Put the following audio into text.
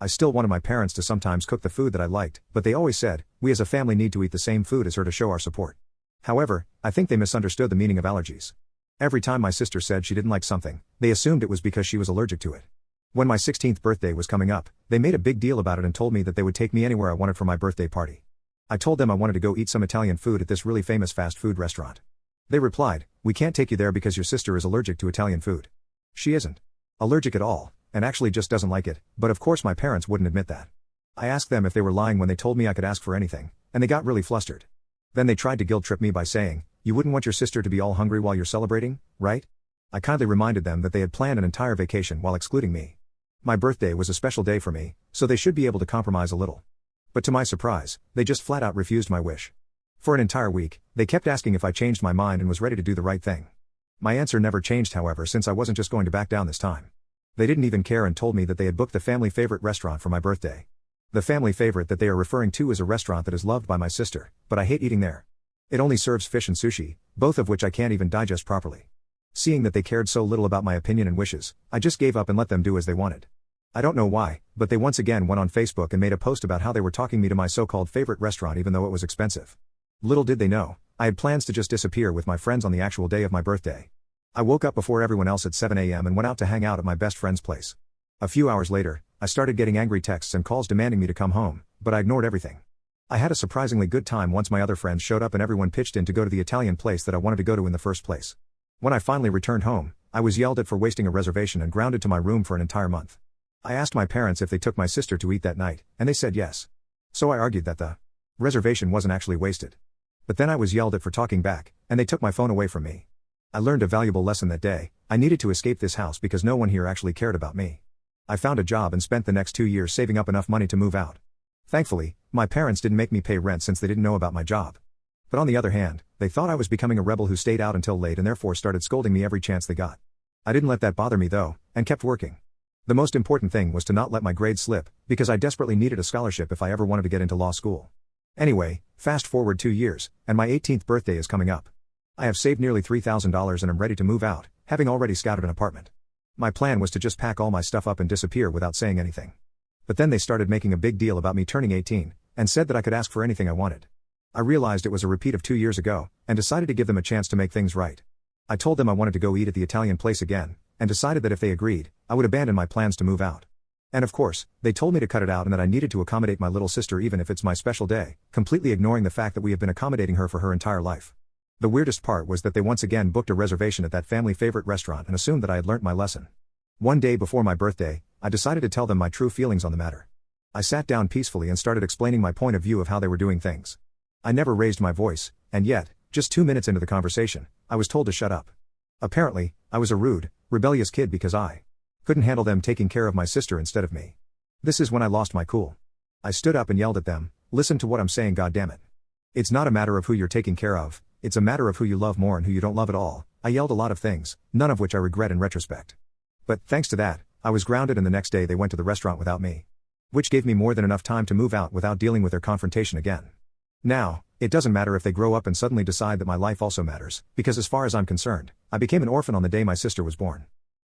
I still wanted my parents to sometimes cook the food that I liked, but they always said, we as a family need to eat the same food as her to show our support. However, I think they misunderstood the meaning of allergies. Every time my sister said she didn't like something, they assumed it was because she was allergic to it. When my 16th birthday was coming up, they made a big deal about it and told me that they would take me anywhere I wanted for my birthday party. I told them I wanted to go eat some Italian food at this really famous fast food restaurant. They replied, we can't take you there because your sister is allergic to Italian food. She isn't allergic at all, and actually just doesn't like it, but of course my parents wouldn't admit that. I asked them if they were lying when they told me I could ask for anything, and they got really flustered. Then they tried to guilt trip me by saying, you wouldn't want your sister to be all hungry while you're celebrating, right? I kindly reminded them that they had planned an entire vacation while excluding me. My birthday was a special day for me, so they should be able to compromise a little. But to my surprise, they just flat out refused my wish. For an entire week, they kept asking if I changed my mind and was ready to do the right thing. My answer never changed, however, since I wasn't just going to back down this time. They didn't even care and told me that they had booked the family favorite restaurant for my birthday. The family favorite that they are referring to is a restaurant that is loved by my sister, but I hate eating there. It only serves fish and sushi, both of which I can't even digest properly. Seeing that they cared so little about my opinion and wishes, I just gave up and let them do as they wanted. I don't know why, but they once again went on Facebook and made a post about how they were talking me to my so-called favorite restaurant even though it was expensive. Little did they know, I had plans to just disappear with my friends on the actual day of my birthday. I woke up before everyone else at 7 a.m. and went out to hang out at my best friend's place. A few hours later, I started getting angry texts and calls demanding me to come home, but I ignored everything. I had a surprisingly good time once my other friends showed up and everyone pitched in to go to the Italian place that I wanted to go to in the first place. When I finally returned home, I was yelled at for wasting a reservation and grounded to my room for an entire month. I asked my parents if they took my sister to eat that night, and they said yes. So I argued that the reservation wasn't actually wasted. But then I was yelled at for talking back, and they took my phone away from me. I learned a valuable lesson that day. I needed to escape this house because no one here actually cared about me. I found a job and spent the next 2 years saving up enough money to move out. Thankfully, my parents didn't make me pay rent since they didn't know about my job. But on the other hand, they thought I was becoming a rebel who stayed out until late and therefore started scolding me every chance they got. I didn't let that bother me though, and kept working. The most important thing was to not let my grades slip, because I desperately needed a scholarship if I ever wanted to get into law school. Anyway, fast forward 2 years, and my 18th birthday is coming up. I have saved nearly $3,000 and am ready to move out, having already scouted an apartment. My plan was to just pack all my stuff up and disappear without saying anything. But then they started making a big deal about me turning 18, and said that I could ask for anything I wanted. I realized it was a repeat of 2 years ago, and decided to give them a chance to make things right. I told them I wanted to go eat at the Italian place again, and decided that if they agreed, I would abandon my plans to move out. And of course, they told me to cut it out and that I needed to accommodate my little sister even if it's my special day, completely ignoring the fact that we have been accommodating her for her entire life. The weirdest part was that they once again booked a reservation at that family favorite restaurant and assumed that I had learnt my lesson. One day before my birthday, I decided to tell them my true feelings on the matter. I sat down peacefully and started explaining my point of view of how they were doing things. I never raised my voice, and yet, just 2 minutes into the conversation, I was told to shut up. Apparently, I was a rude, rebellious kid because I couldn't handle them taking care of my sister instead of me. This is when I lost my cool. I stood up and yelled at them, listen to what I'm saying, goddammit. It's not a matter of who you're taking care of, it's a matter of who you love more and who you don't love at all. I yelled a lot of things, none of which I regret in retrospect. But, thanks to that, I was grounded and the next day they went to the restaurant without me. Which gave me more than enough time to move out without dealing with their confrontation again. Now, it doesn't matter if they grow up and suddenly decide that my life also matters, because as far as I'm concerned, I became an orphan on the day my sister was born.